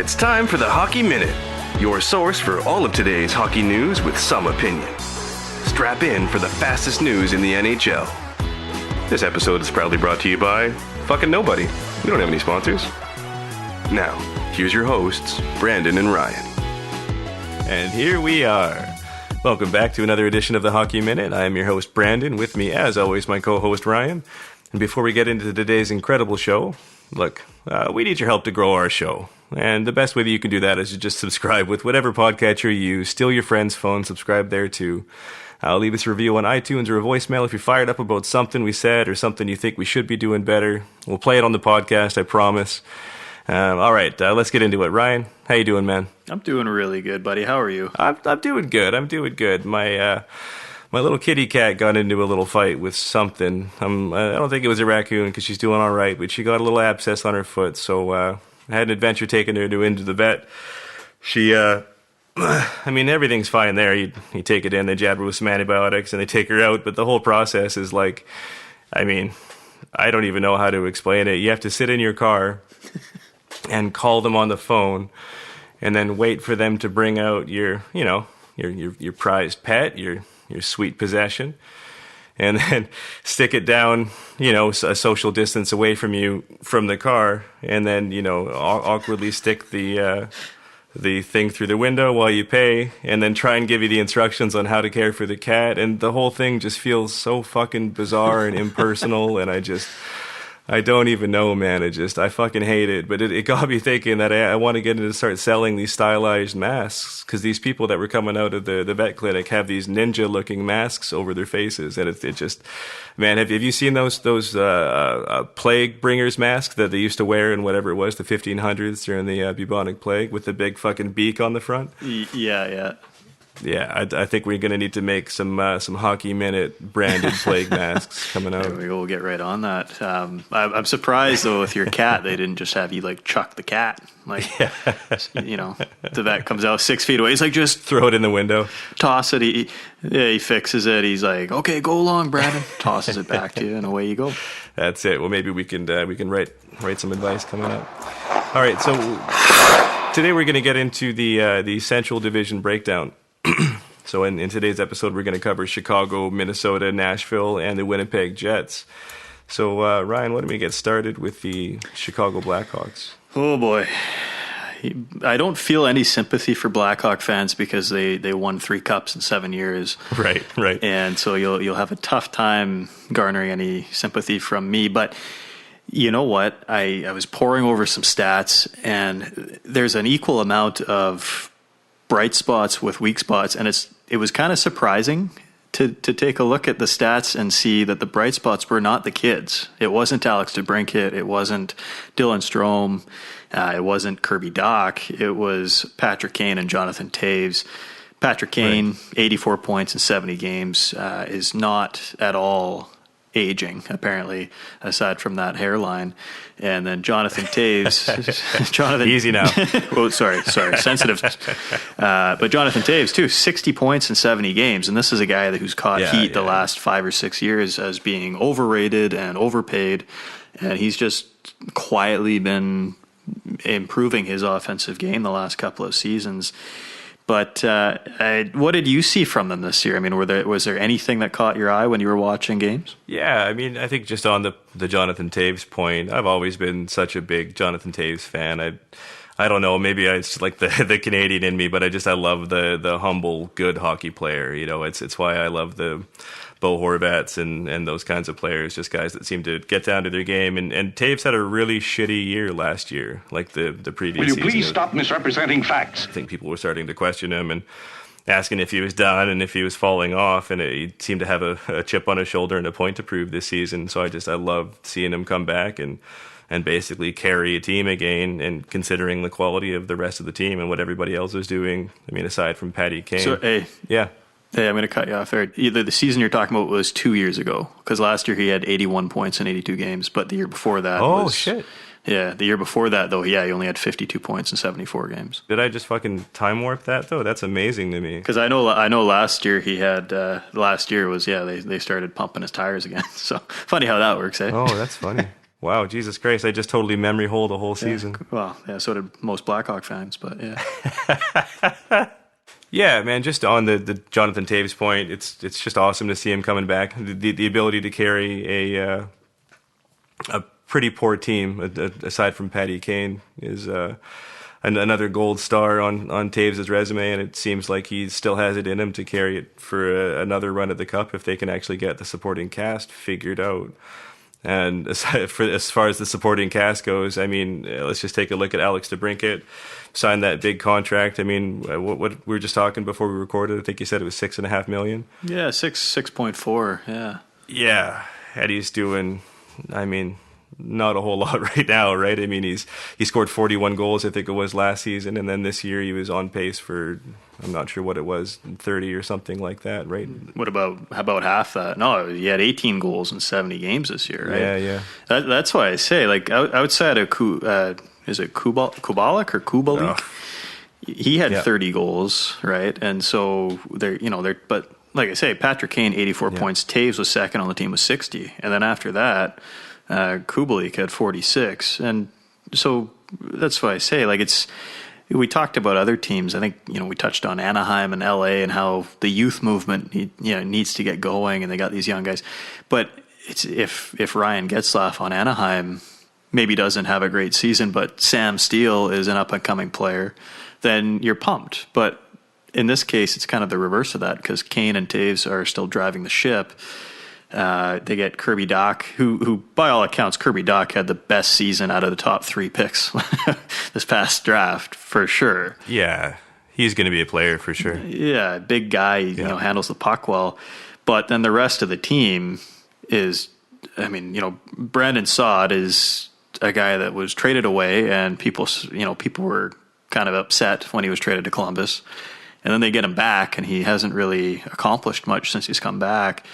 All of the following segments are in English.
It's time for the Hockey Minute, your source for all of today's hockey news with some opinion. Strap in for the fastest news in the NHL. This episode is proudly brought to you by fucking nobody. We don't have any sponsors. Now, here's your hosts, Brandon and Ryan. And here we are. Welcome back to another edition of the Hockey Minute. I am your host, Brandon. With me, as always, my co-host, Ryan. And before we get into today's incredible show, look, we need your help to grow our show. And the best way that you can do that is to just subscribe with whatever podcatcher you use. Steal your friend's phone, subscribe there too. Leave us a review on iTunes or a voicemail if you're fired up about something we said or something you think we should be doing better. We'll play it on the podcast, I promise. All right, let's get into it. Ryan, how you doing, man? I'm doing really good, buddy. How are you? I'm doing good. My little kitty cat got into a little fight with something. I don't think it was a raccoon because she's doing all right, but she got a little abscess on her foot, so I had an adventure taking her into the vet. She, everything's fine there. You take it in, they jab her with some antibiotics, and they take her out, but the whole process is like, I don't even know how to explain it. You have to sit in your car and call them on the phone, and then wait for them to bring out your prized pet, your sweet possession, and then stick it down, a social distance away from you from the car, and then, awkwardly stick the thing through the window while you pay, and then try and give you the instructions on how to care for the cat, and the whole thing just feels so fucking bizarre and impersonal, and I don't even know, man. I fucking hate it. But it got me thinking that I want to get into start selling these stylized masks, because these people that were coming out of the vet clinic have these ninja-looking masks over their faces, and it just, man, have you seen those plague bringers masks that they used to wear in whatever it was, the 1500s during the bubonic plague, with the big fucking beak on the front? Yeah. Yeah, I think we're going to need to make some Hockey Minute branded plague masks coming out. There we go. We'll get right on that. I'm surprised, though, with your cat, they didn't just have you, chuck the cat. The vet comes out 6 feet away. He's like, just throw it in the window. Toss it. He fixes it. He's like, okay, go along, Brandon. Tosses it back to you, and away you go. That's it. Well, maybe we can write some advice coming up. All right, so today we're going to get into the Central Division breakdown. So in today's episode, we're going to cover Chicago, Minnesota, Nashville, and the Winnipeg Jets. So, Ryan, why don't we get started with the Chicago Blackhawks? Oh, boy. I don't feel any sympathy for Blackhawk fans because they won 3 cups in 7 years. Right. And so you'll have a tough time garnering any sympathy from me. But you know what? I was poring over some stats, and there's an equal amount of bright spots with weak spots, and it was kind of surprising to take a look at the stats and see that the bright spots were not the kids. It wasn't Alex DeBrincat, it wasn't Dylan Strome, it wasn't Kirby Dach, it was Patrick Kane and Jonathan Toews. Patrick Kane, right. 84 points in 70 games, is not at all aging, apparently, aside from that hairline. And then Jonathan Toews. Easy now. Oh, sorry, sensitive. But Jonathan Toews, too, 60 points in 70 games. And this is a guy who's caught heat the last 5 or 6 years as being overrated and overpaid. And he's just quietly been improving his offensive game the last couple of seasons. But what did you see from them this year? Was there anything that caught your eye when you were watching games? Yeah, I think just on the Jonathan Toews point, I've always been such a big Jonathan Toews fan. I don't know, maybe it's like the Canadian in me, but I love the humble, good hockey player. It's why I love the Bo Horvats and those kinds of players, just guys that seem to get down to their game. And Toews had a really shitty year last year, like the previous season. Will you please stop misrepresenting facts? I think people were starting to question him and asking if he was done and if he was falling off. And he seemed to have a chip on his shoulder and a point to prove this season. So I love seeing him come back and basically carry a team again, and considering the quality of the rest of the team and what everybody else is doing. Aside from Patty Kane. So, yeah. Hey, I'm going to cut you off there. The season you're talking about was 2 years ago, because last year he had 81 points in 82 games, but the year before that Oh, shit. Yeah, the year before that, though, he only had 52 points in 74 games. Did I just fucking time warp that, though? That's amazing to me. Because I know last year he had, they started pumping his tires again. So funny how that works, eh? Oh, that's funny. Wow, Jesus Christ! I just totally memory hole the whole season. Well, yeah, so did most Blackhawk fans, but yeah. Yeah, man. Just on the Jonathan Toews point, it's just awesome to see him coming back. The ability to carry a pretty poor team, aside from Patty Kane, is another gold star on Toews' resume, and it seems like he still has it in him to carry it for another run at the Cup if they can actually get the supporting cast figured out. And as far as the supporting cast goes, I mean, let's just take a look at Alex DeBrincat, signed that big contract. I mean, what we were just talking before we recorded, I think you said it was $6.5 million. Yeah, 6.4. Yeah. Yeah, Eddie's doing, I mean, not a whole lot right now, right? I mean, he scored 41 goals, I think it was last season, and then this year he was on pace for, I'm not sure what it was, 30 or something like that, right? How about half that? No, he had 18 goals in 70 games this year, right? Yeah. That's why I say, like, outside of is it Kubalik or Kubalik? Oh. He had 30 goals, right? And so but like I say, Patrick Kane 84 points. Toews was second on the team with 60, and then after that, Kubalik had 46, and so that's why I say, like, we talked about other teams. I think, we touched on Anaheim and LA and how the youth movement needs to get going, and they got these young guys. But it's if Ryan Getzlaf on Anaheim maybe doesn't have a great season, but Sam Steele is an up and coming player, then you're pumped. But in this case, it's kind of the reverse of that, because Kane and Toews are still driving the ship. They get Kirby Dach, who by all accounts, Kirby Dach had the best season out of the top 3 picks this past draft, for sure. Yeah, he's going to be a player for sure. Yeah, big guy, handles the puck well. But then the rest of the team is, I mean, Brandon Saad is a guy that was traded away, and people were kind of upset when he was traded to Columbus. And then they get him back, and he hasn't really accomplished much since he's come back.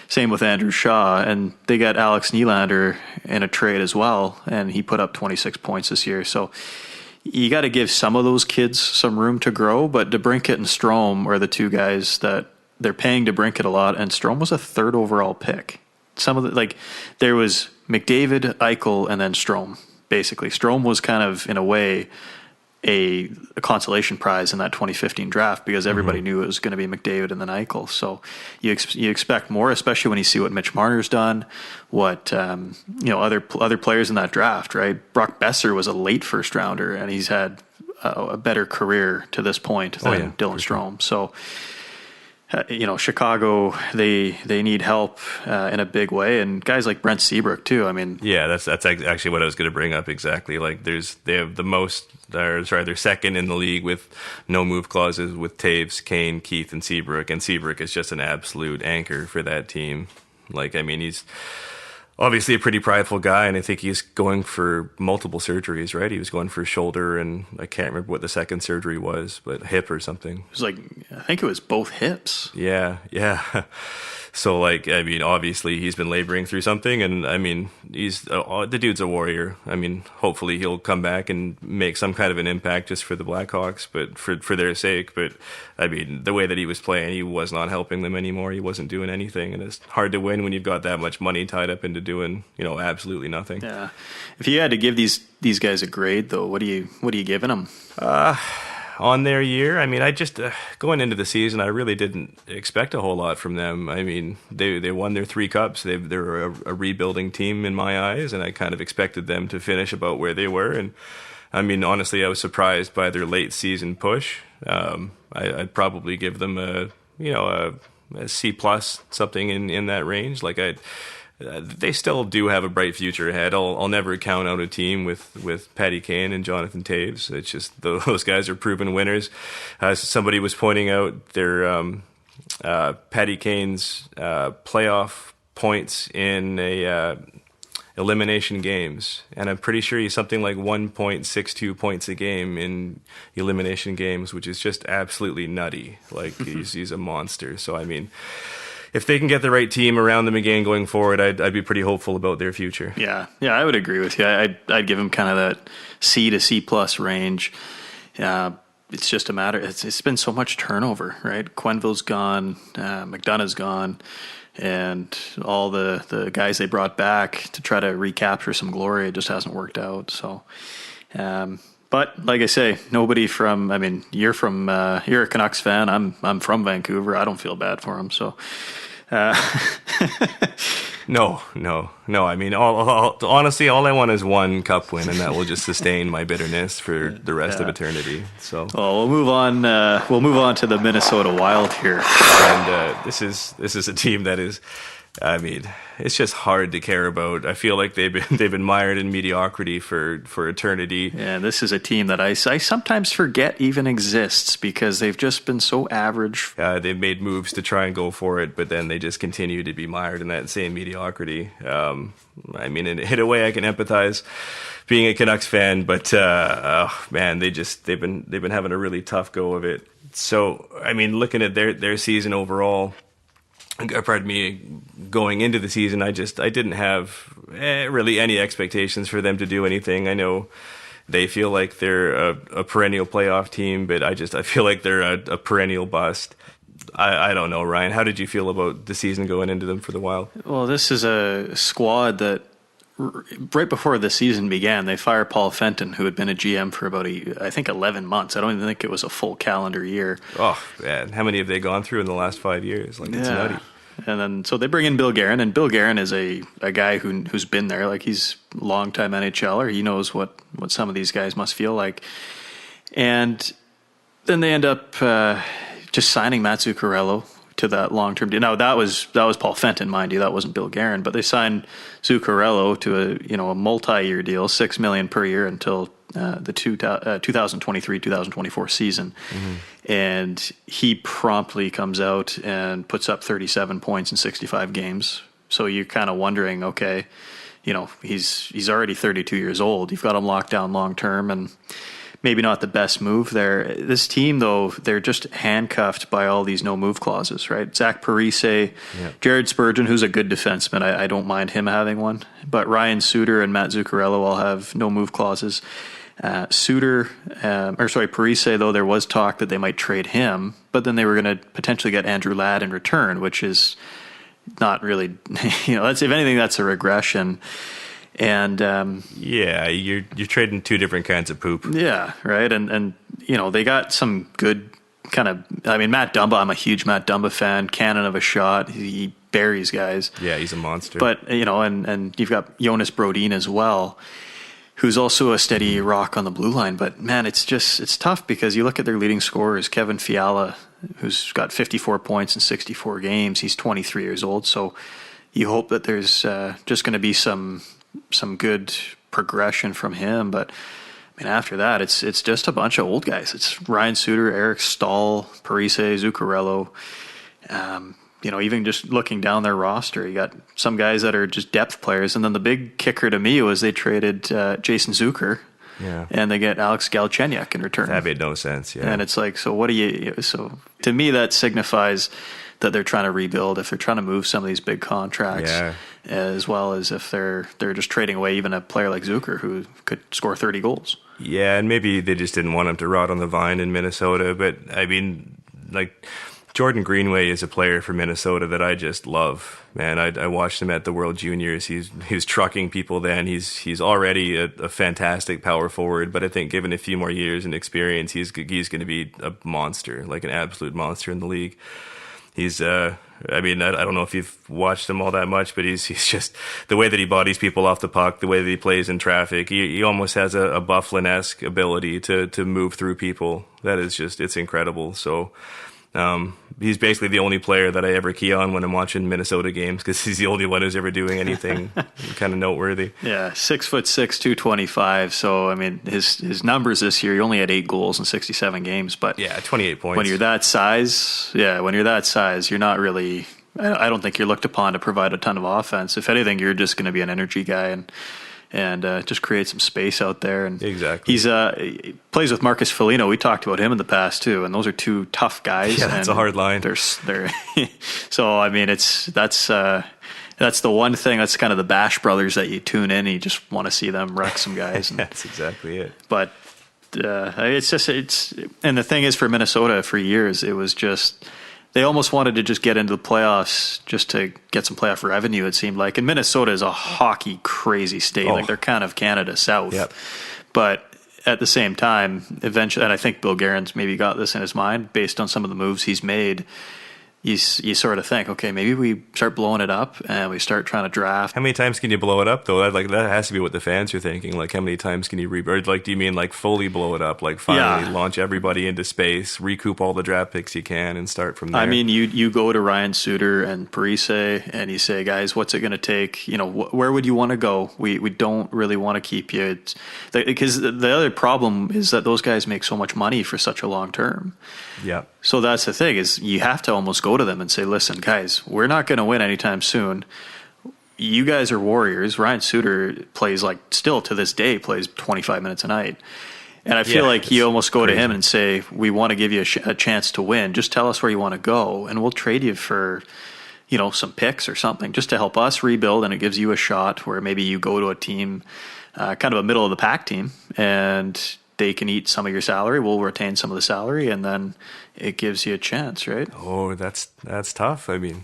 Same with Andrew Shaw, and they got Alex Nylander in a trade as well, and he put up 26 points this year. So you got to give some of those kids some room to grow, but DeBrincat and Strome are the two guys that they're paying DeBrincat a lot, and Strome was a 3rd overall pick. There was McDavid, Eichel, and then Strome, basically. Strome was kind of, in a way, a consolation prize in that 2015 draft, because everybody knew it was going to be McDavid and then Eichel. So you expect more, especially when you see what Mitch Marner's done, what other players in that draft, right? Brock Besser was a late first rounder, and he's had a better career to this point than Dylan Strome. So Chicago, they need help in a big way, and guys like Brent Seabrook too. I mean, yeah, that's actually what I was going to bring up exactly. Like, they have the most, they're second in the league with no move clauses with Toews, Kane, Keith, and Seabrook is just an absolute anchor for that team. Like, I mean, he's obviously a pretty prideful guy, and I think he's going for multiple surgeries, right? He was going for shoulder, and I can't remember what the second surgery was, but hip or something. It was I think it was both hips. Yeah. So, like, I mean, obviously he's been laboring through something, and I mean, the dude's a warrior. I mean, hopefully he'll come back and make some kind of an impact just for the Blackhawks, but for their sake. But I mean, the way that he was playing, he was not helping them anymore. He wasn't doing anything, and it's hard to win when you've got that much money tied up into doing, absolutely nothing. Yeah. If you had to give these guys a grade, though, what are you giving them? On their year, I mean, I just going into the season, I really didn't expect a whole lot from them. I mean, they won their 3 cups. They're a rebuilding team in my eyes, and I kind of expected them to finish about where they were. And I mean, honestly, I was surprised by their late season push. I'd probably give them a C plus, something in that range. Like, they still do have a bright future ahead. I'll never count out a team with Patty Kane and Jonathan Toews. It's just those guys are proven winners. Somebody was pointing out their Patty Kane's playoff points in elimination games, and I'm pretty sure he's something like 1.62 points a game in elimination games, which is just absolutely nutty. Like, he's a monster. So I mean, if they can get the right team around them again going forward, I'd be pretty hopeful about their future. Yeah, I would agree with you. I'd give him kind of that C to C plus range. It's just a matter. It's been so much turnover, right? Quenneville's gone, McDonough's gone. and all the guys they brought back to try to recapture some glory, it just hasn't worked out. So, but like I say, nobody from, I mean, you're a Canucks fan. I'm from Vancouver. I don't feel bad for them. So, No. I mean, honestly, all I want is one cup win, and that will just sustain my bitterness for the rest of eternity. So, well, we'll move on. We'll move on to the Minnesota Wild here. And this is a team that is, I mean, it's just hard to care about. I feel like they've been mired in mediocrity for eternity. Yeah, this is a team that I sometimes forget even exists because they've just been so average. They've made moves to try and go for it, but then they just continue to be mired in that same mediocrity. I mean, in a way, I can empathize being a Canucks fan, but man, they've been having a really tough go of it. So, I mean, looking at their season overall, pardon me, going into the season, I didn't have really any expectations for them to do anything. I know they feel like they're a perennial playoff team, but I feel like they're a perennial bust. I don't know, Ryan. How did you feel about the season going into them for the Wild? Well, this is a squad that right before the season began, they fired Paul Fenton, who had been a GM for about, I think, 11 months. I don't even think it was a full calendar year. Oh, man. How many have they gone through in the last 5 years? Like, it's nutty. And then, so they bring in Bill Guerin, and Bill Guerin is a guy who's been there. Like, he's a longtime NHLer. He knows what some of these guys must feel like. And then they end up just signing Matt Zuccarello to that long-term deal. Now, that was Paul Fenton, mind you. That wasn't Bill Guerin. But they signed Zuccarello to a multi-year deal, $6 million per year until the 2023-2024 season. Mm-hmm. And he promptly comes out and puts up 37 points in 65 games. So you're kind of wondering, okay, he's already 32 years old. You've got him locked down long-term, and maybe not the best move there. This team, though, they're just handcuffed by all these no-move clauses, right? Zach Parise, Jared Spurgeon, who's a good defenseman. I don't mind him having one. But Ryan Suter and Matt Zuccarello all have no-move clauses. Parise, though, there was talk that they might trade him, but then they were going to potentially get Andrew Ladd in return, which is not really, that's, if anything, that's a regression. And you're trading two different kinds of poop. Yeah, right. And they got some good kind of. I mean, Matt Dumba. I'm a huge Matt Dumba fan. Cannon of a shot. He buries guys. Yeah, he's a monster. But and you've got Jonas Brodin as well, who's also a steady rock on the blue line. But man, it's tough because you look at their leading scorers, Kevin Fiala, who's got 54 points in 64 games. He's 23 years old. So you hope that there's just going to be some good progression from him, but I mean after that it's just a bunch of old guys. It's Ryan Suter, Eric Stahl, Parise, Zuccarello. Even just looking down their roster, you got some guys that are just depth players, and then the big kicker to me was they traded Jason Zucker, and they get Alex Galchenyuk in return. That made no sense. Yeah, and it's like, so what do you? So to me, that signifies that they're trying to rebuild. If they're trying to move some of these big contracts, as well as if they're just trading away even a player like Zucker who could score 30 goals. Yeah, and maybe they just didn't want him to rot on the vine in Minnesota. But I mean, like, Jordan Greenway is a player for Minnesota that I just love. Man, I watched him at the World Juniors. He was trucking people then. He's already a fantastic power forward, but I think given a few more years and experience, he's going to be a monster, like an absolute monster in the league. He's, I don't know if you've watched him all that much, but he's just, the way that he bodies people off the puck, the way that he plays in traffic, he almost has a Bufflin-esque ability to move through people. That is just, it's incredible. So, he's basically the only player that I ever key on when I'm watching Minnesota games, because he's the only one who's ever doing anything kind of noteworthy. Yeah, 6'6", 225. So I mean, his numbers this year, he only had 8 goals in 67 games. But 28 points. When you're that size, you're not really. I don't think you're looked upon to provide a ton of offense. If anything, you're just going to be an energy guy and just create some space out there. And exactly. He plays with Marcus Foligno. We talked about him in the past too, and those are two tough guys. Yeah, that's a hard line. They're so I mean, that's the one thing. That's kind of the Bash Brothers that you tune in and you just want to see them wreck some guys. And, that's exactly it. But and the thing is, for Minnesota for years, it was just They almost wanted to just get into the playoffs just to get some playoff revenue, it seemed like. And Minnesota is a hockey crazy state. Like, they're kind of Canada South. Yep. But at the same time, eventually, and I think Bill Guerin's maybe got this in his mind based on some of the moves he's made, you sort of think, okay, maybe we start blowing it up and we start trying to draft. How many times can you blow it up, though? Like, that has to be what the fans are thinking. Like, how many times can you rebirth? Like, do you mean, like, fully blow it up? Like, finally launch everybody into space, recoup all the draft picks you can, and start from there? I mean, you go to Ryan Suter and Parise and you say, guys, what's it going to take? You know, where would you want to go? We don't really want to keep you. Because the other problem is that those guys make so much money for such a long term. Yeah. So that's the thing, is you have to almost go to them and say, listen, guys, we're not going to win anytime soon. You guys are warriors. Ryan Suter plays, like, still to this day, plays 25 minutes a night. And I feel like you almost go to him and say, we want to give you a chance to win. Just tell us where you want to go, and we'll trade you for, you know, some picks or something just to help us rebuild, and it gives you a shot where maybe you go to a team, kind of a middle of the pack team, and they can eat some of your salary. We'll retain some of the salary, and then it gives you a chance, right? Oh, that's tough. I mean,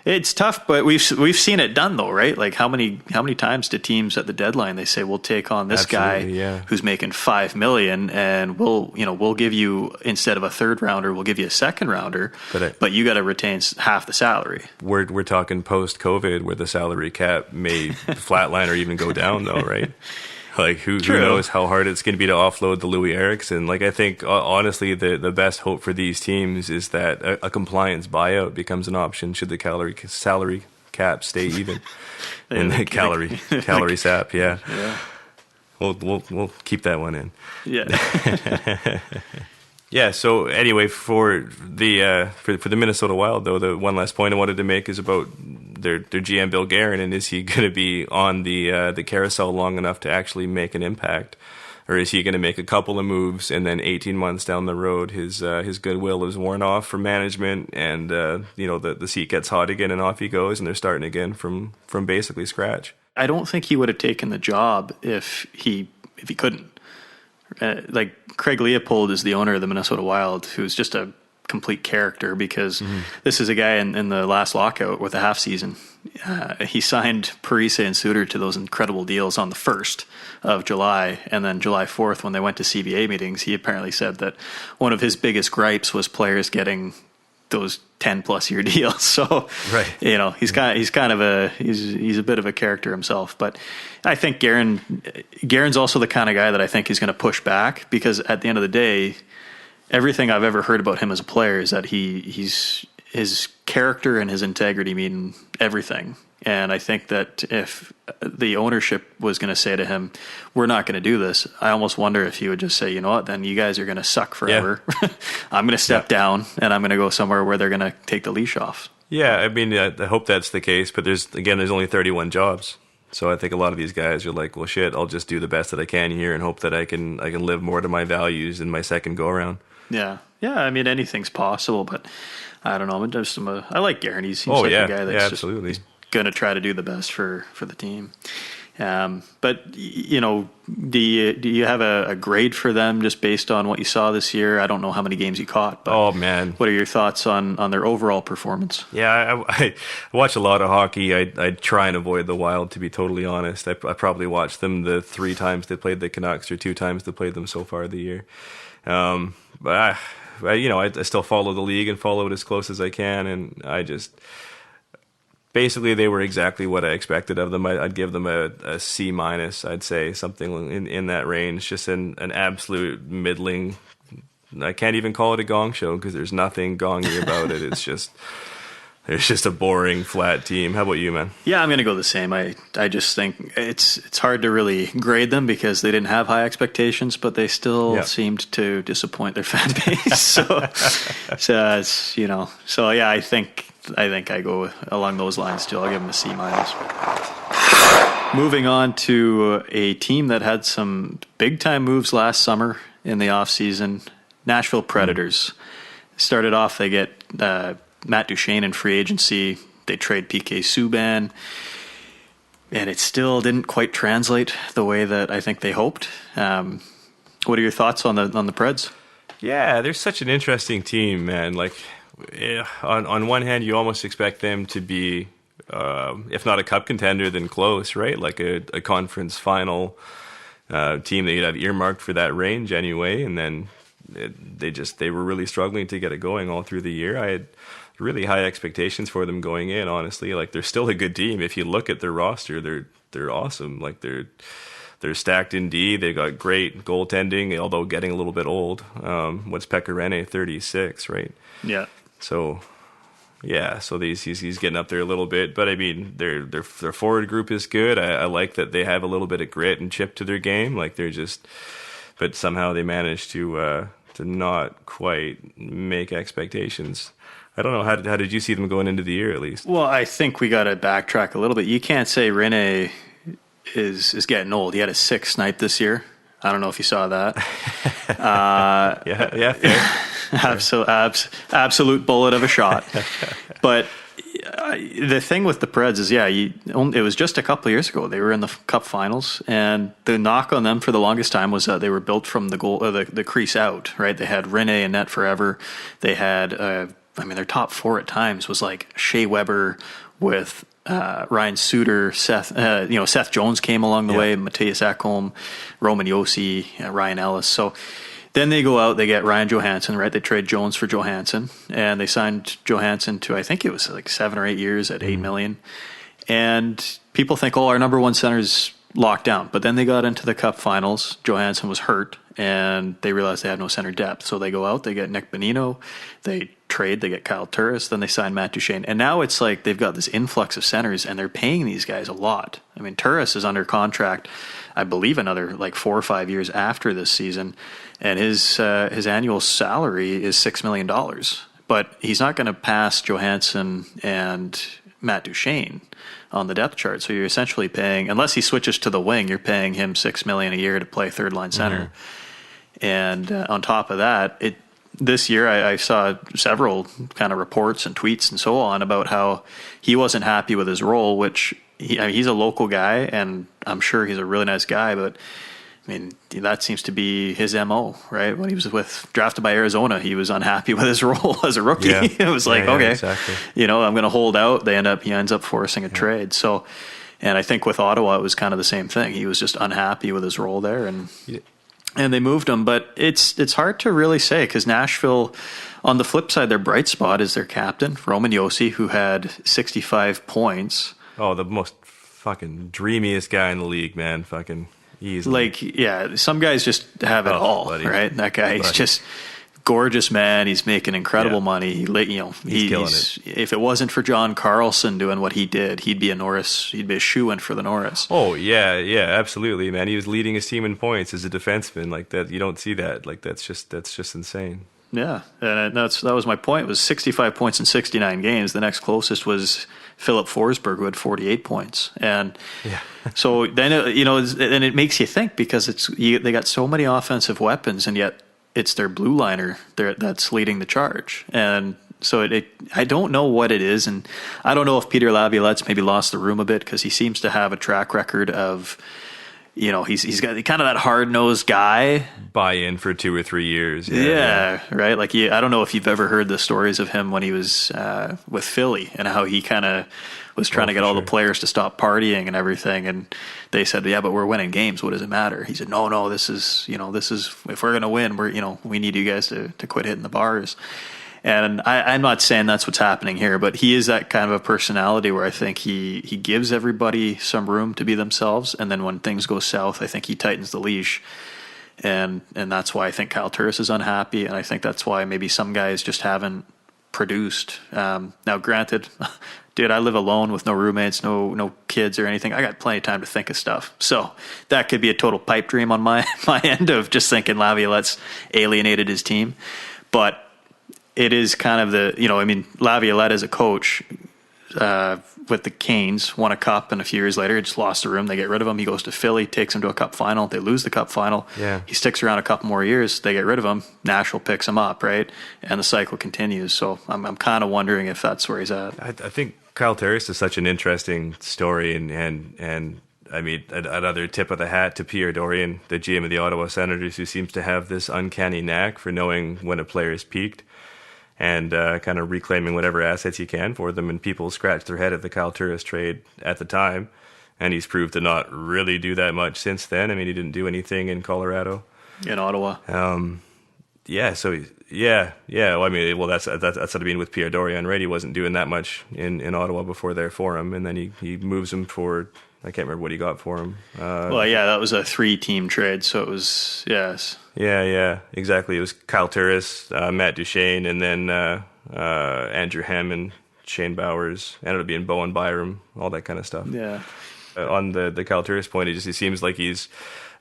it's tough, but we've seen it done though, right? Like, how many times do teams at the deadline, they say, we'll take on this guy who's making $5 million, and we'll give you, instead of a third rounder, we'll give you a second rounder, but you got to retain half the salary. We're talking post COVID, where the salary cap may flatline or even go down, though, right? Like, who knows how hard it's going to be to offload the Louis Eriksson. Like, I think, honestly, the best hope for these teams is that a compliance buyout becomes an option should the salary cap stay even. And the calorie sap, yeah. We'll keep that one in. Yeah. Yeah, so anyway, for the Minnesota Wild, though, the one last point I wanted to make is about their GM Bill Guerin, and is he going to be on the carousel long enough to actually make an impact, or is he going to make a couple of moves and then 18 months down the road his goodwill is worn off from management, and the seat gets hot again and off he goes, and they're starting again from basically scratch? I don't think he would have taken the job if he couldn't. Like, Craig Leopold is the owner of the Minnesota Wild, who's just a complete character, because this is a guy in the last lockout with a half season. He signed Parise and Suter to those incredible deals on the 1st of July, and then July 4th, when they went to CBA meetings, he apparently said that one of his biggest gripes was players getting those 10+ year deals. So, he's a bit of a character himself. But I think Guerin's also the kind of guy that I think is going to push back, because at the end of the day, everything I've ever heard about him as a player is that his character and his integrity mean everything. And I think that if the ownership was going to say to him, we're not going to do this, I almost wonder if he would just say, you know what, then you guys are going to suck forever. Yeah. I'm going to step down, and I'm going to go somewhere where they're going to take the leash off. Yeah, I mean, I hope that's the case, but there's only 31 jobs. So I think a lot of these guys are like, well, shit, I'll just do the best that I can here and hope that I can live more to my values in my second go-around. Yeah. Yeah, I mean, anything's possible, but I don't know. I like Guerin. He seems like a guy that's absolutely just going to try to do the best for the team. But, do you have a grade for them just based on what you saw this year? I don't know how many games you caught, but oh, man, what are your thoughts on their overall performance? Yeah, I watch a lot of hockey. I try and avoid the Wild, to be totally honest. I probably watched them the 3 times they played the Canucks, or 2 times they played them so far the year. But I still follow the league and follow it as close as I can, and I just... Basically, they were exactly what I expected of them. I'd give them a C-. I'd say something in that range. Just an absolute middling. I can't even call it a gong show, because there's nothing gongy about it. It's just a boring, flat team. How about you, man? Yeah, I'm going to go the same. I just think it's hard to really grade them, because they didn't have high expectations, but they still seemed to disappoint their fan base. So yeah, I think I go along those lines too. I'll give them a C-. Moving on to a team that had some big-time moves last summer in the offseason, Nashville Predators. Started off, they get Matt Duchene in free agency. They trade PK Subban, and it still didn't quite translate the way that I think they hoped. What are your thoughts on the Preds? Yeah, they're such an interesting team, man. Like, Yeah, on one hand, you almost expect them to be, if not a cup contender, then close, right? Like a conference final team that you'd have earmarked for that range anyway. And then they were really struggling to get it going all through the year. I had really high expectations for them going in, honestly. Like, they're still a good team. If you look at their roster, they're awesome. Like, they're stacked in D. They got great goaltending, although getting a little bit old. What's Pecorine? 36, right? Yeah. So, yeah. So he's getting up there a little bit. But I mean, their forward group is good. I like that they have a little bit of grit and chip to their game. Like, but somehow they managed to not quite make expectations. I don't know. How did you see them going into the year, at least? Well, I think we got to backtrack a little bit. You can't say Rinne is getting old. He had a 6 snipe this year. I don't know if you saw that. Yeah, fair. Absolute bullet of a shot. But the thing with the Preds is, it was just a couple of years ago. They were in the Cup Finals, and the knock on them for the longest time was that they were built from the goal, the crease out. Right? They had Rinne in net forever. They had, their top 4 at times was like Shea Weber with Ryan Suter, Seth Jones came along the way, Matthias Ekholm, Roman Josi, Ryan Ellis. So then they go out, they get Ryan Johansson, right? They trade Jones for Johansson, and they signed Johansson to, I think it was like 7 or 8 years at $8 million. And people think, our number one center's locked down. But then they got into the Cup Finals. Johansson was hurt, and they realized they had no center depth. So they go out, they get Nick Bonino, they trade, they get Kyle Turris, then they sign Matt Duchene. And now it's like they've got this influx of centers, and they're paying these guys a lot. I mean, Turris is under contract, I believe, another like 4 or 5 years after this season, and his annual salary is $6 million. But he's not going to pass Johansson and Matt Duchene on the depth chart. So you're essentially paying, unless he switches to the wing, you're paying him $6 million a year to play third line center. And on top of that, this year I saw several kind of reports and tweets and so on about how he wasn't happy with his role, which he's a local guy, and I'm sure he's a really nice guy, but I mean, that seems to be his MO, right? When he was drafted by Arizona, he was unhappy with his role as a rookie. Yeah. It was like, okay, exactly. I'm going to hold out. He ends up forcing a trade. So, and I think with Ottawa, it was kind of the same thing. He was just unhappy with his role there, and they moved him. But it's hard to really say, because Nashville, on the flip side, their bright spot is their captain, Roman Josi, who had 65 points. Oh, the most fucking dreamiest guy in the league, man. Fucking easy. Like, some guys just have it all, buddy. right? That guy, he's just gorgeous, man. He's making incredible money. He's killing it. If it wasn't for John Carlson doing what he did, he'd be a shoo-in for the Norris. Oh, yeah, absolutely, man. He was leading his team in points as a defenseman. Like, that, you don't see that. Like, that's just insane. Yeah, and that was my point. It was 65 points in 69 games. The next closest was Philip Forsberg, who had 48 points. And so then, and it makes you think, because they got so many offensive weapons, and yet it's their blue liner that's leading the charge. And so I don't know what it is, and I don't know if Peter Laviolette's maybe lost the room a bit, because he seems to have a track record of, he's got kind of that hard-nosed guy. Buy in for 2 or 3 years. Yeah, right? Like, I don't know if you've ever heard the stories of him when he was with Philly, and how he kind of was trying to get all the players to stop partying and everything. And they said, but we're winning games. What does it matter? He said, no, this is, if we're going to win, we need you guys to quit hitting the bars. And I'm not saying that's what's happening here, but he is that kind of a personality where I think he gives everybody some room to be themselves. And then when things go south, I think he tightens the leash. And that's why I think Kyle Turris is unhappy. And I think that's why maybe some guys just haven't produced. Now, granted, dude, I live alone with no roommates, no kids or anything. I got plenty of time to think of stuff. So that could be a total pipe dream on my end of just thinking Laviolette's alienated his team. But it is kind of Laviolette as a coach with the Canes won a cup, and a few years later, just lost the room. They get rid of him. He goes to Philly, takes him to a cup final. They lose the cup final. Yeah. He sticks around a couple more years. They get rid of him. Nashville picks him up, right? And the cycle continues. So I'm kind of wondering if that's where he's at. I think Kyle Turris is such an interesting story, and I mean, another tip of the hat to Pierre Dorion, the GM of the Ottawa Senators, who seems to have this uncanny knack for knowing when a player is peaked. and kind of reclaiming whatever assets he can for them. And people scratched their head at the Kyle Turris trade at the time, and he's proved to not really do that much since then. I mean, he didn't do anything in Colorado. In Ottawa. Yeah, so well, I mean, well, that's sort of being with Pierre Dorion, right? He wasn't doing that much in Ottawa before there for him, and then he moves him for, I can't remember what he got for him. That was a 3-team trade, so it was, yes. Yeah, exactly. It was Kyle Turris, Matt Duchene, and then Andrew Hammond, Shane Bowers, ended up being Bowen Byram, all that kind of stuff. Yeah. On the Kyle Turris point, it seems like he's,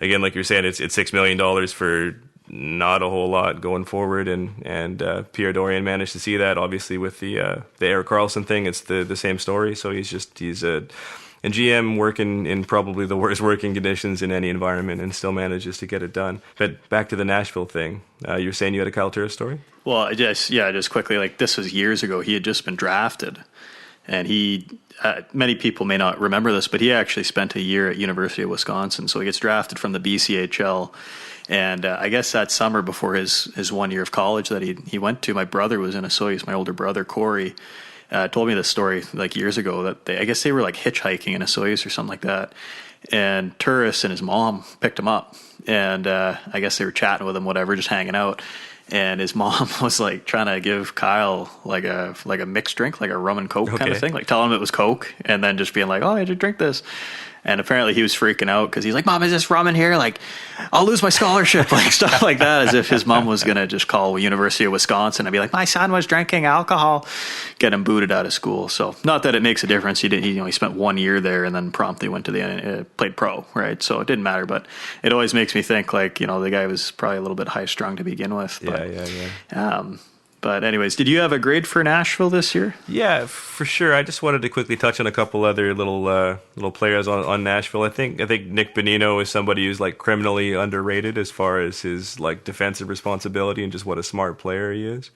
again, like you're saying, it's $6 million for not a whole lot going forward, and Pierre Dorion managed to see that. Obviously, with the Erik Karlsson thing, it's the same story. So he's a GM working in probably the worst working conditions in any environment, and still manages to get it done. But back to the Nashville thing, you're saying you had a Kyle Turris story? Well, just quickly, like, this was years ago. He had just been drafted, and he. Many people may not remember this, but he actually spent a year at University of Wisconsin. So he gets drafted from the BCHL. And I guess that summer before his 1 year of college that he went to, my brother was in Osoyoos. My older brother, Corey, told me this story like years ago that I guess they were like hitchhiking in Osoyoos or something like that. And Turris and his mom picked him up. And I guess they were chatting with him, whatever, just hanging out. And his mom was like trying to give Kyle like a mixed drink, like a rum and Coke kind of thing, like telling him it was Coke, and then just being like, "Oh, I should drink this." And apparently he was freaking out because he's like, "Mom, is this rum in here? Like, I'll lose my scholarship," like stuff like that, as if his mom was gonna just call University of Wisconsin and be like, "My son was drinking alcohol," get him booted out of school. So not that it makes a difference. He spent 1 year there and then promptly went to the played pro, right? So it didn't matter. But it always makes me think like, the guy was probably a little bit high strung to begin with. But, Yeah. But anyways, did you have a grade for Nashville this year? Yeah, for sure. I just wanted to quickly touch on a couple other little players on Nashville. I think Nick Bonino is somebody who's like criminally underrated as far as his like defensive responsibility and just what a smart player he is.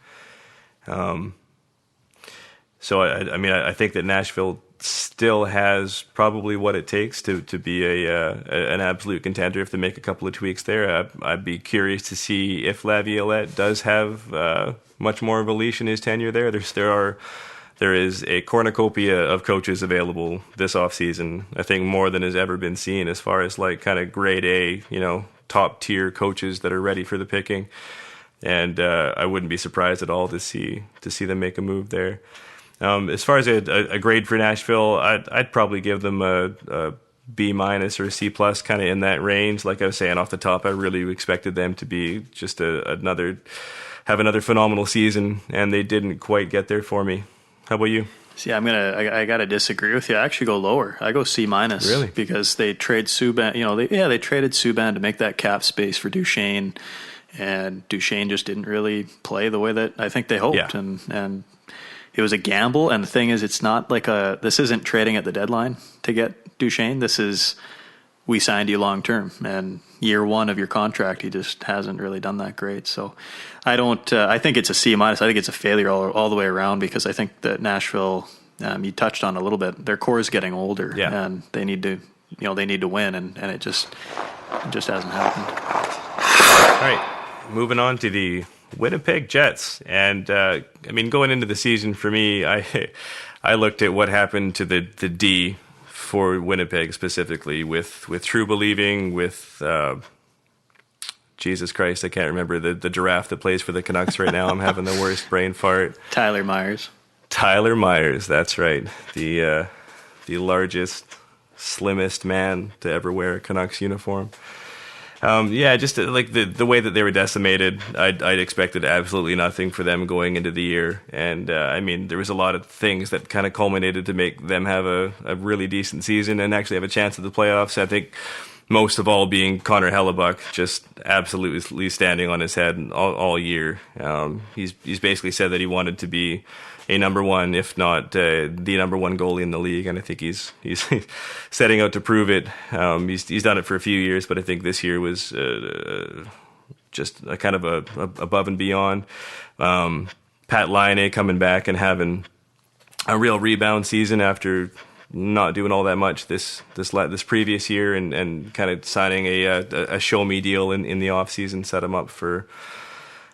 So I think that Nashville still has probably what it takes to be an absolute contender if they make a couple of tweaks there. I'd be curious to see if Laviolette does have much more of a leash in his tenure there. There is a cornucopia of coaches available this offseason, I think more than has ever been seen as far as like kind of grade A, top tier coaches that are ready for the picking. And I wouldn't be surprised at all to see them make a move there. As far as a grade for Nashville, I'd probably give them a B- or a C+, kind of in that range. Like I was saying off the top, I really expected them to be just have another phenomenal season, and they didn't quite get there for me. How about you? See, I gotta disagree with you. I actually go lower. I go C-. Really? Because they trade Subban. They traded Subban to make that cap space for Duchene, and Duchene just didn't really play the way that I think they hoped. Yeah. And it was a gamble. And the thing is, it's not like this isn't trading at the deadline to get Duchene. This is, we signed you long term, and year one of your contract, he just hasn't really done that great. So I think it's a C-. I think it's a failure all the way around, because I think that Nashville, you touched on a little bit, their core is getting older, and they need to win, and it just hasn't happened. All right, moving on to the Winnipeg Jets. And going into the season, for me, I looked at what happened to the D for Winnipeg specifically, with Trouba leaving, with Jesus Christ, I can't remember the giraffe that plays for the Canucks right now. I'm having the worst brain fart. Tyler Myers, that's right. The largest, slimmest man to ever wear a Canucks uniform. Just like the way that they were decimated, I'd expected absolutely nothing for them going into the year. And there was a lot of things that kind of culminated to make them have a really decent season and actually have a chance at the playoffs. I think most of all being Connor Hellebuck, just absolutely standing on his head all year. He's basically said that he wanted to be a number one, if not the number one goalie in the league, and I think he's setting out to prove it. He's done it for a few years, but I think this year was just a kind of a above and beyond. Pat Laine coming back and having a real rebound season after not doing all that much this previous year, and kind of signing a show me deal in the off season, set him up for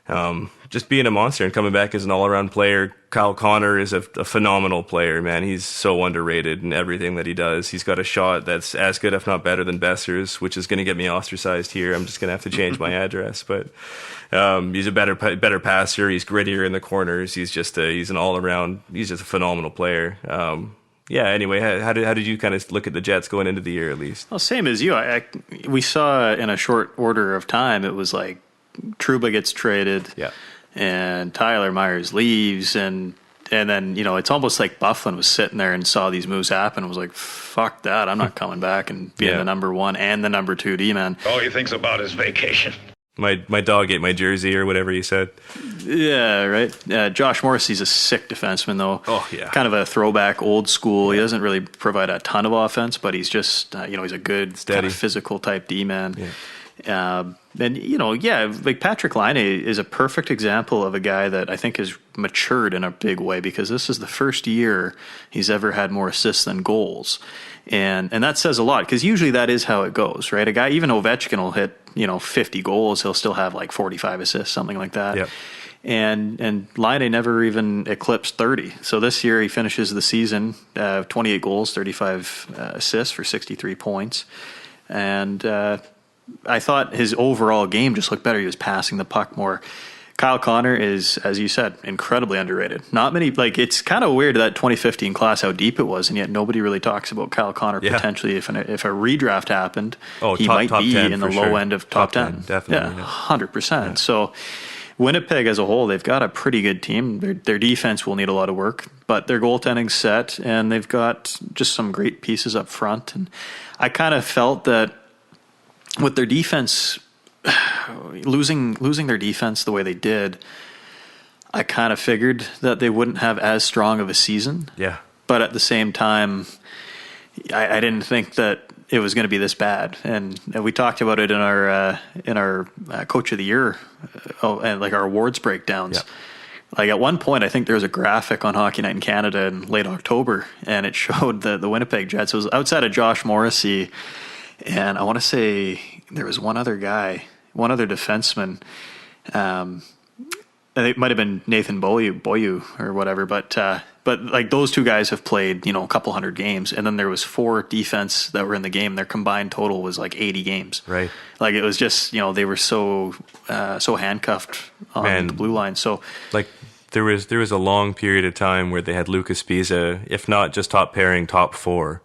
just being a monster and coming back as an all-around player. Kyle Connor is a phenomenal player, man. He's so underrated in everything that he does. He's got a shot that's as good, if not better, than Besser's, which is going to get me ostracized here. I'm just going to have to change my address. But he's a better passer. He's grittier in the corners. He's just he's an all-around. He's just a phenomenal player. Yeah. Anyway, how did you kind of look at the Jets going into the year, at least? Well, same as you. We saw in a short order of time, it was like Trouba gets traded. Yeah. And Tyler Myers leaves, and then, you know, it's almost like Byfuglien was sitting there and saw these moves happen and was like, fuck that, I'm not coming back and being the number 1 and the number 2 D-man. All he thinks about is vacation. My dog ate my jersey, or whatever you said. Yeah, right. Josh Morrissey's a sick defenseman, though. Oh, yeah. Kind of a throwback, old school. He doesn't really provide a ton of offense, but he's just, he's a good, kind of physical type D-man. Yeah. And, like Patrick Laine is a perfect example of a guy that I think has matured in a big way, because this is the first year he's ever had more assists than goals. And that says a lot, because usually that is how it goes, right? A guy, even Ovechkin will hit, 50 goals. He'll still have like 45 assists, something like that. Yep. And Laine never even eclipsed 30. So this year he finishes the season 28 goals, 35 assists for 63 points. And I thought his overall game just looked better. He was passing the puck more. Kyle Connor is, as you said, incredibly underrated. Not many, it's kind of weird that 2015 class, how deep it was, and yet nobody really talks about Kyle Connor potentially. If a redraft happened, he might be in the low end of top 10. Definitely. Yeah, 100%. Yeah. So Winnipeg as a whole, they've got a pretty good team. Their defense will need a lot of work, but their goaltending's set, and they've got just some great pieces up front. And I kind of felt that with their defense, losing their defense the way they did, I kind of figured that they wouldn't have as strong of a season. Yeah. But at the same time, I didn't think that it was going to be this bad. And we talked about it in our Coach of the Year, and like our awards breakdowns. Yeah. Like at one point, I think there was a graphic on Hockey Night in Canada in late October, and it showed the Winnipeg Jets. It was outside of Josh Morrissey, and I want to say there was one other defenseman. It might have been Nathan Boyu or whatever, but like those two guys have played, a couple hundred games, and then there was 4 defense that were in the game. Their combined total was like 80 games. Right. Like it was just, they were so handcuffed on the blue line. So like there was a long period of time where they had Lucas Pisa, if not just top pairing, top 4.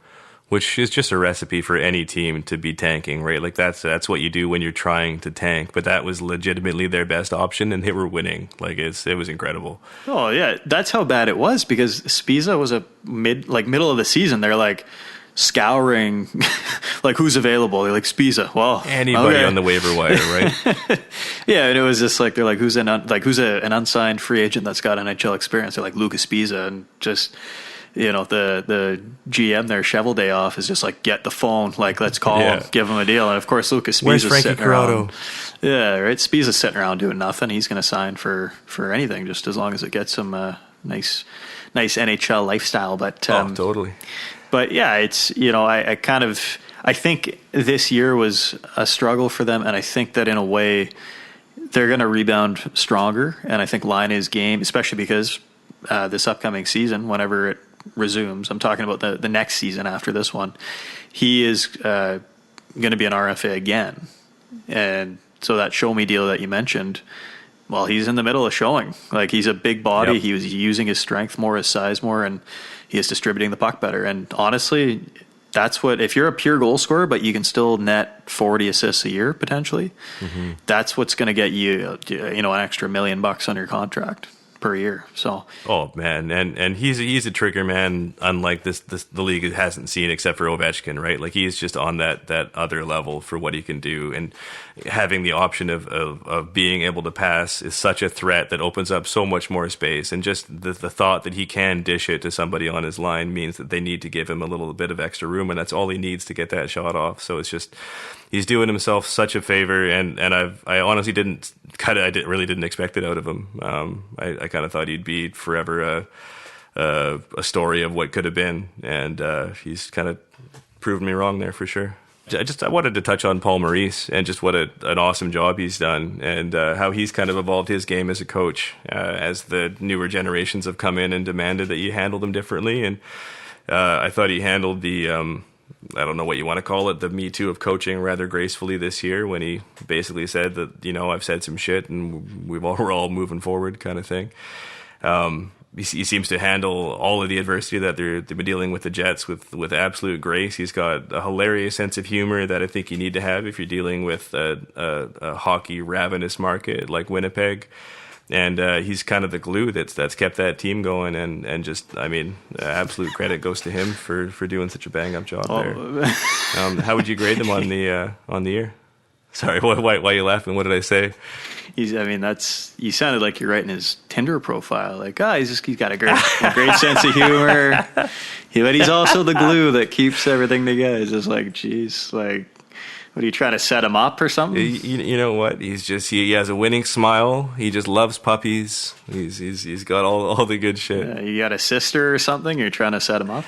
Which is just a recipe for any team to be tanking, right? Like that's what you do when you're trying to tank. But that was legitimately their best option, and they were winning. Like it was incredible. Oh yeah, that's how bad it was, because Spiza was a middle of the season. They're like scouring, like who's available. They're like Spiza. Well, anybody on the waiver wire, right? Yeah, and it was just like they're like who's an unsigned free agent that's got NHL experience. They're like Lucas Spiza, and just. The GM there, Shovel Day Off, is just like, get the phone, like, let's call him, give him a deal. And of course, Lucas Spiza's sitting around. Yeah, right. Spiza's sitting around doing nothing. He's going to sign for anything, just as long as it gets him a nice NHL lifestyle. But totally. But yeah, it's I think this year was a struggle for them, and I think that in a way they're going to rebound stronger. And I think Laine's game, especially because this upcoming season, whenever it resumes, I'm talking about the next season after this one, he is going to be an RFA again. And so that show me deal that you mentioned, well, he's in the middle of showing. Like, he's a big body. Yep. He was using his strength more, his size more, and he is distributing the puck better. And honestly, that's what, if you're a pure goal scorer, but you can still net 40 assists a year potentially, that's what's going to get you, an extra $1 million on your contract per year. So man, and he's a trigger man, unlike the league hasn't seen except for Ovechkin, right? Like, he's just on that other level for what he can do, and having the option of being able to pass is such a threat that opens up so much more space. And just the thought that he can dish it to somebody on his line means that they need to give him a little bit of extra room, and that's all he needs to get that shot off. So it's just, he's doing himself such a favor, and I honestly really didn't expect it out of him. I kind of thought he'd be forever a story of what could have been, and he's kind of proved me wrong there for sure. I wanted to touch on Paul Maurice and just what an awesome job he's done, and how he's kind of evolved his game as a coach as the newer generations have come in and demanded that you handle them differently. And I thought he handled the I don't know what you want to call it, the Me Too of coaching rather gracefully this year, when he basically said that, I've said some shit and we're all moving forward kind of thing. He seems to handle all of the adversity that they've been dealing with the Jets with absolute grace. He's got a hilarious sense of humor that I think you need to have if you're dealing with a hockey ravenous market like Winnipeg. And he's kind of the glue that's kept that team going, and just, absolute credit goes to him for doing such a bang up job there. How would you grade them on the year? Sorry, why are you laughing? What did I say? You sounded like you're writing his Tinder profile. Like, he's got a great sense of humor, but he's also the glue that keeps everything together. It's just like, geez, like, what are you trying to set him up or something? You know what? He has a winning smile. He just loves puppies. He's got all the good shit. You got a sister or something? You're trying to set him up?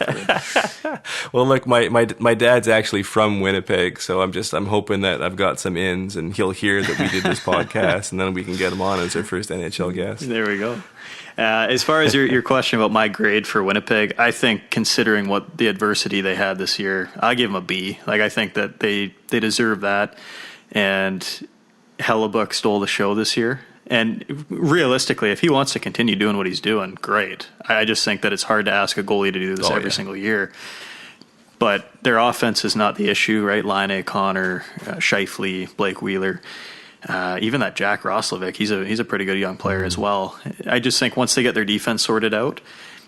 Well, look, my dad's actually from Winnipeg, so I'm hoping that I've got some ins, and he'll hear that we did this podcast, and then we can get him on as our first NHL guest. There we go. As far as your question about my grade for Winnipeg, I think considering what the adversity they had this year, I give them a B. Like, I think that they deserve that. And Hellebuck stole the show this year. And realistically, if he wants to continue doing what he's doing, great. I just think that it's hard to ask a goalie to do this every single year. But their offense is not the issue, right? Laine, Connor, Scheifele, Blake Wheeler. Even that Jack Roslovic, he's a pretty good young player as well. I just think once they get their defense sorted out,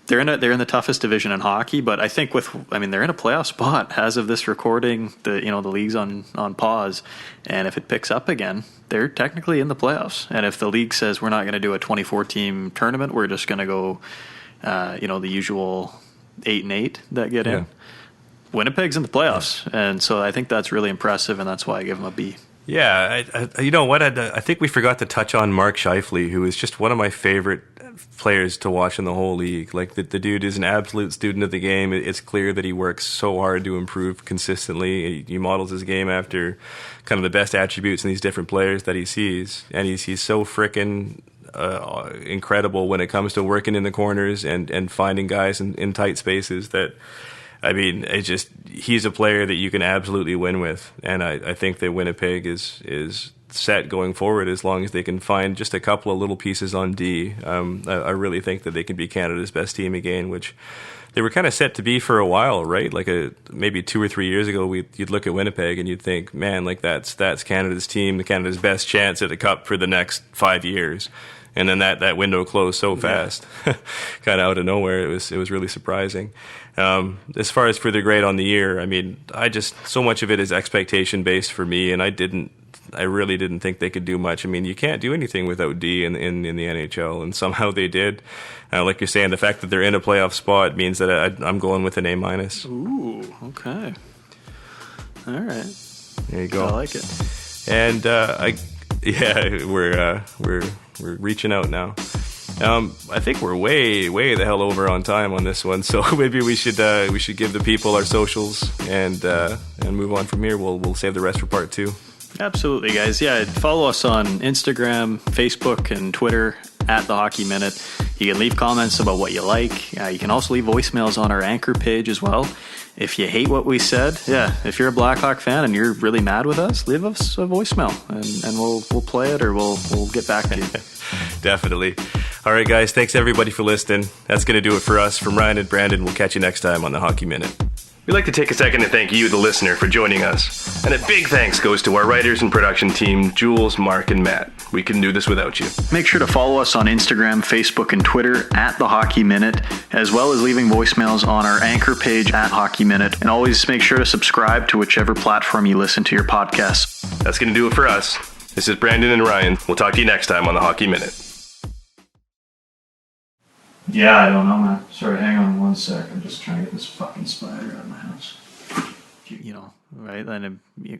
they're in the toughest division in hockey. But I think they're in a playoff spot as of this recording. The league's on pause, and if it picks up again, they're technically in the playoffs. And if the league says we're not going to do a 24-team tournament, we're just going to go, the usual 8-8 that get in. Winnipeg's in the playoffs, and so I think that's really impressive, and that's why I give them a B. Yeah, you know what? I think we forgot to touch on Mark Scheifele, who is just one of my favorite players to watch in the whole league. Like, the dude is an absolute student of the game. It's clear that he works so hard to improve consistently. He models his game after kind of the best attributes in these different players that he sees, and he's so frickin' incredible when it comes to working in the corners and finding guys in tight spaces that. He's a player that you can absolutely win with, and I think that Winnipeg is set going forward as long as they can find just a couple of little pieces on D. I really think that they can be Canada's best team again, which they were kind of set to be for a while, right? Like maybe 2 or 3 years ago, you'd look at Winnipeg and you'd think, man, like that's Canada's team, Canada's best chance at a cup for the next 5 years. And then that window closed so fast, kind of out of nowhere. It was really surprising. As far as for the grade on the year, so much of it is expectation based for me, and I really didn't think they could do much. You can't do anything without D in the NHL, and somehow they did. Like you're saying, the fact that they're in a playoff spot means that I'm going with an A-. Ooh, okay. All right. There you go. I like it. And we're reaching out now. I think we're way the hell over on time on this one, so maybe we should give the people our socials and move on from here. We'll save the rest for part 2. Absolutely, guys. Yeah, follow us on Instagram, Facebook, and Twitter at The Hockey Minute. You can leave comments about what you like. You can also leave voicemails on our Anchor page as well. If you hate what we said, if you're a Blackhawk fan and you're really mad with us, leave us a voicemail and we'll play it, or we'll get back to you. Definitely. All right, guys. Thanks everybody for listening. That's going to do it for us. From Ryan and Brandon, we'll catch you next time on The Hockey Minute. We'd like to take a second to thank you, the listener, for joining us. And a big thanks goes to our writers and production team, Jules, Mark, and Matt. We couldn't do this without you. Make sure to follow us on Instagram, Facebook, and Twitter at The Hockey Minute, as well as leaving voicemails on our Anchor page at Hockey Minute. And always make sure to subscribe to whichever platform you listen to your podcasts. That's going to do it for us. This is Brandon and Ryan. We'll talk to you next time on The Hockey Minute. Yeah, I don't know, man. Sorry, hang on one sec. I'm just trying to get this fucking spider out of my house. Right? Then you